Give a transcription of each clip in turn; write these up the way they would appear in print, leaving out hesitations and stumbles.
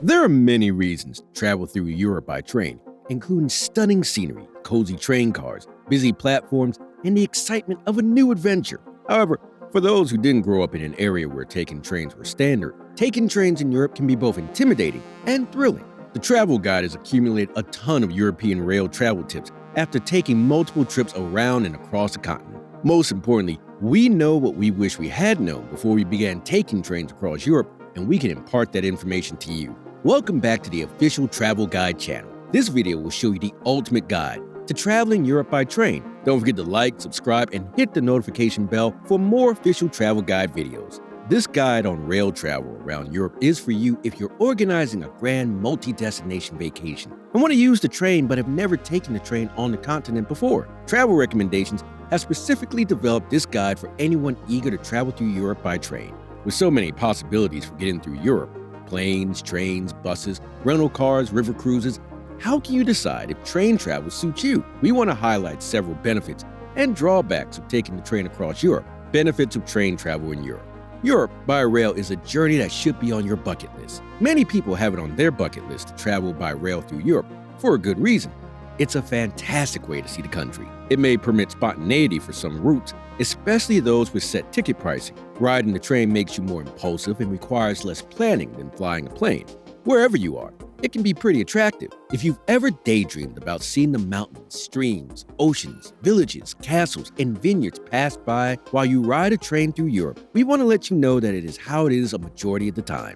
There are many reasons to travel through Europe by train, including stunning scenery, cozy train cars, busy platforms, and the excitement of a new adventure. However, for those who didn't grow up in an area where taking trains were standard, taking trains in Europe can be both intimidating and thrilling. The Travel Guide has accumulated a ton of European rail travel tips after taking multiple trips around and across the continent. Most importantly, we know what we wish we had known before we began taking trains across Europe, and we can impart that information to you. Welcome back to the official Travel Guide channel. This video will show you the ultimate guide to traveling Europe by train. Don't forget to like, subscribe, and hit the notification bell for more official Travel Guide videos. This guide on rail travel around Europe is for you if you're organizing a grand multi-destination vacation and want to use the train but have never taken the train on the continent before. Travel Recommendations has specifically developed this guide for anyone eager to travel through Europe by train. With so many possibilities for getting through Europe, planes, trains, buses, rental cars, river cruises, how can you decide if train travel suits you? We want to highlight several benefits and drawbacks of taking the train across Europe. Benefits of train travel in Europe. Europe by rail is a journey that should be on your bucket list. Many people have it on their bucket list to travel by rail through Europe for a good reason. It's a fantastic way to see the country. It may permit spontaneity for some routes, especially those with set ticket pricing. Riding the train makes you more impulsive and requires less planning than flying a plane. Wherever you are, it can be pretty attractive. If you've ever daydreamed about seeing the mountains, streams, oceans, villages, castles, and vineyards pass by while you ride a train through Europe, we want to let you know that it is how it is a majority of the time.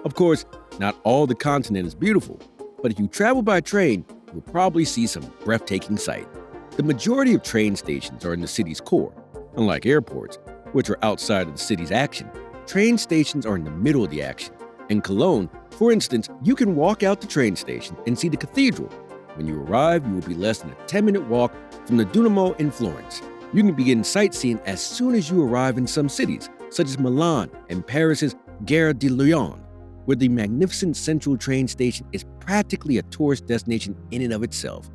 Of course, not all the continent is beautiful, but if you travel by train, you'll probably see some breathtaking sights. The majority of train stations are in the city's core. Unlike airports, which are outside of the city's action, train stations are in the middle of the action. In Cologne, for instance, you can walk out the train station and see the cathedral. When you arrive, you will be less than a 10-minute walk from the Duomo in Florence. You can begin sightseeing as soon as you arrive in some cities, such as Milan and Paris's Gare de Lyon, where the magnificent central train station is practically a tourist destination in and of itself.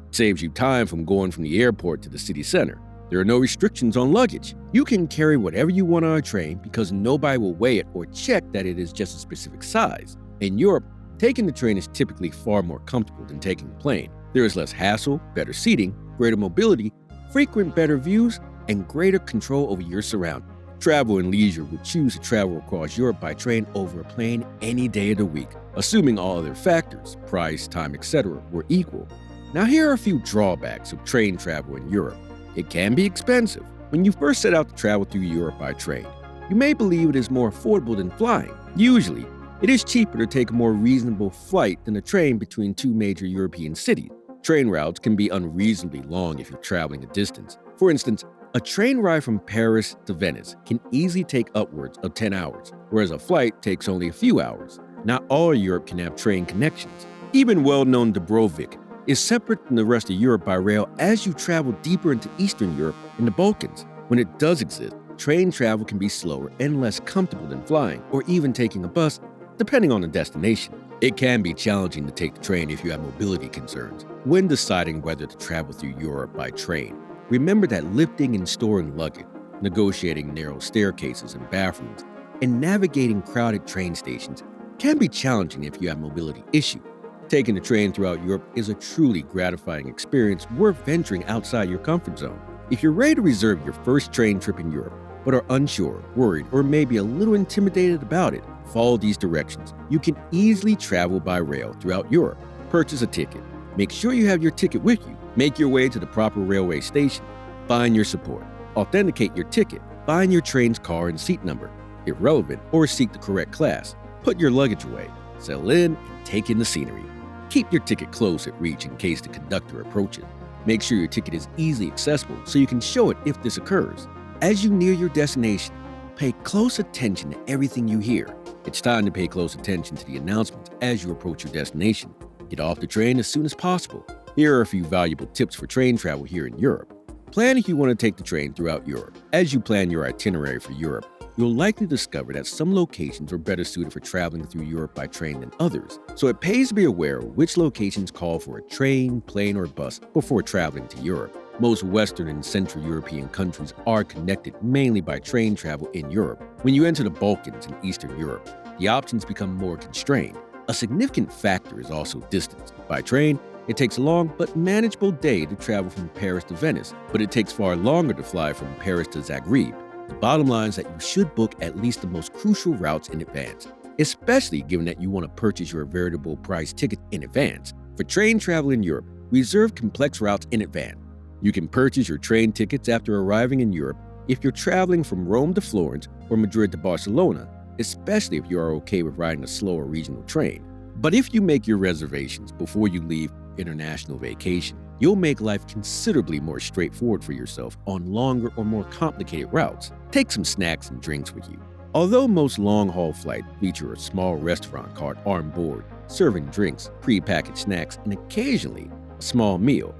It saves you time from going from the airport to the city center. There are no restrictions on luggage. You can carry whatever you want on a train because nobody will weigh it or check that it is just a specific size. In Europe, taking the train is typically far more comfortable than taking a plane. There is less hassle, better seating, greater mobility, frequent better views, and greater control over your surroundings. Travel and Leisure would choose to travel across Europe by train over a plane any day of the week, assuming all other factors, price, time, etc., were equal. Now here are a few drawbacks of train travel in Europe. It can be expensive. When you first set out to travel through Europe by train, you may believe it is more affordable than flying. Usually, it is cheaper to take a more reasonable flight than a train between two major European cities. Train routes can be unreasonably long if you're traveling a distance. For instance, a train ride from Paris to Venice can easily take upwards of 10 hours, whereas a flight takes only a few hours. Not all Europe can have train connections. Even well-known Drawbacks is separate from the rest of Europe by rail as you travel deeper into Eastern Europe and the Balkans. When it does exist, train travel can be slower and less comfortable than flying or even taking a bus, depending on the destination. It can be challenging to take the train if you have mobility concerns. When deciding whether to travel through Europe by train, remember that lifting and storing luggage, negotiating narrow staircases and bathrooms, and navigating crowded train stations can be challenging if you have mobility issues. Taking the train throughout Europe is a truly gratifying experience worth venturing outside your comfort zone. If you're ready to reserve your first train trip in Europe, but are unsure, worried, or maybe a little intimidated about it, follow these directions. You can easily travel by rail throughout Europe. Purchase a ticket. Make sure you have your ticket with you. Make your way to the proper railway station. Find your support. Authenticate your ticket. Find your train's car and seat number, if relevant, or seek the correct class. Put your luggage away. Settle in and take in the scenery. Keep your ticket close at reach in case the conductor approaches. Make sure your ticket is easily accessible so you can show it if this occurs. As you near your destination, pay close attention to everything you hear. It's time to pay close attention to the announcements as you approach your destination. Get off the train as soon as possible. Here are a few valuable tips for train travel here in Europe. Plan if you want to take the train throughout Europe. As you plan your itinerary for Europe, you'll likely discover that some locations are better suited for traveling through Europe by train than others, so it pays to be aware of which locations call for a train, plane, or bus before traveling to Europe. Most Western and Central European countries are connected mainly by train travel in Europe. When you enter the Balkans and Eastern Europe, the options become more constrained. A significant factor is also distance. By train, it takes a long but manageable day to travel from Paris to Venice, but it takes far longer to fly from Paris to Zagreb. The bottom line is that you should book at least the most crucial routes in advance, especially given that you want to purchase your variable price ticket in advance. For train travel in Europe, reserve complex routes in advance. You can purchase your train tickets after arriving in Europe if you're traveling from Rome to Florence or Madrid to Barcelona, especially if you are okay with riding a slower regional train. But if you make your reservations before you leave international vacation, you'll make life considerably more straightforward for yourself on longer or more complicated routes. Take some snacks and drinks with you. Although most long-haul flights feature a small restaurant cart on board, serving drinks, pre-packaged snacks, and occasionally a small meal,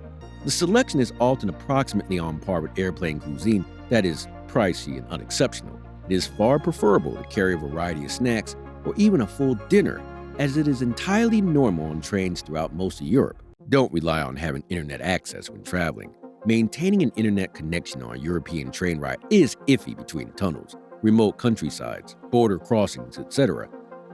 the selection is often approximately on par with airplane cuisine that is pricey and unexceptional. It is far preferable to carry a variety of snacks or even a full dinner, as it is entirely normal on trains throughout most of Europe. Don't rely on having internet access when traveling. Maintaining an internet connection on a European train ride is iffy between tunnels, remote countrysides, border crossings, etc.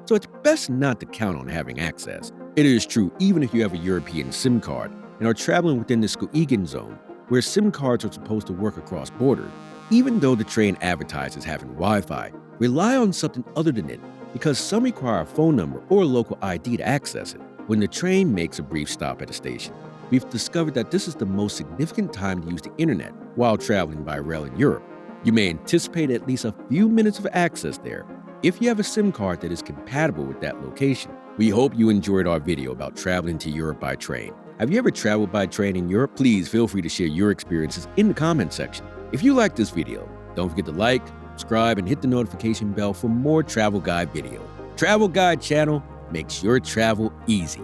So it's best not to count on having access. It is true even if you have a European SIM card and are traveling within the Schengen zone, where SIM cards are supposed to work across borders. Even though the train advertises having Wi-Fi, rely on something other than it, because some require a phone number or a local ID to access it. When the train makes a brief stop at a station, we've discovered that this is the most significant time to use the internet while traveling by rail in Europe. You may anticipate at least a few minutes of access there if you have a SIM card that is compatible with that location. We hope you enjoyed our video about traveling to Europe by train. Have you ever traveled by train in Europe? Please feel free to share your experiences in the comment section. If you like this video, don't forget to like, subscribe, and hit the notification bell for more travel guide videos. Travel Guide channel makes your travel easy.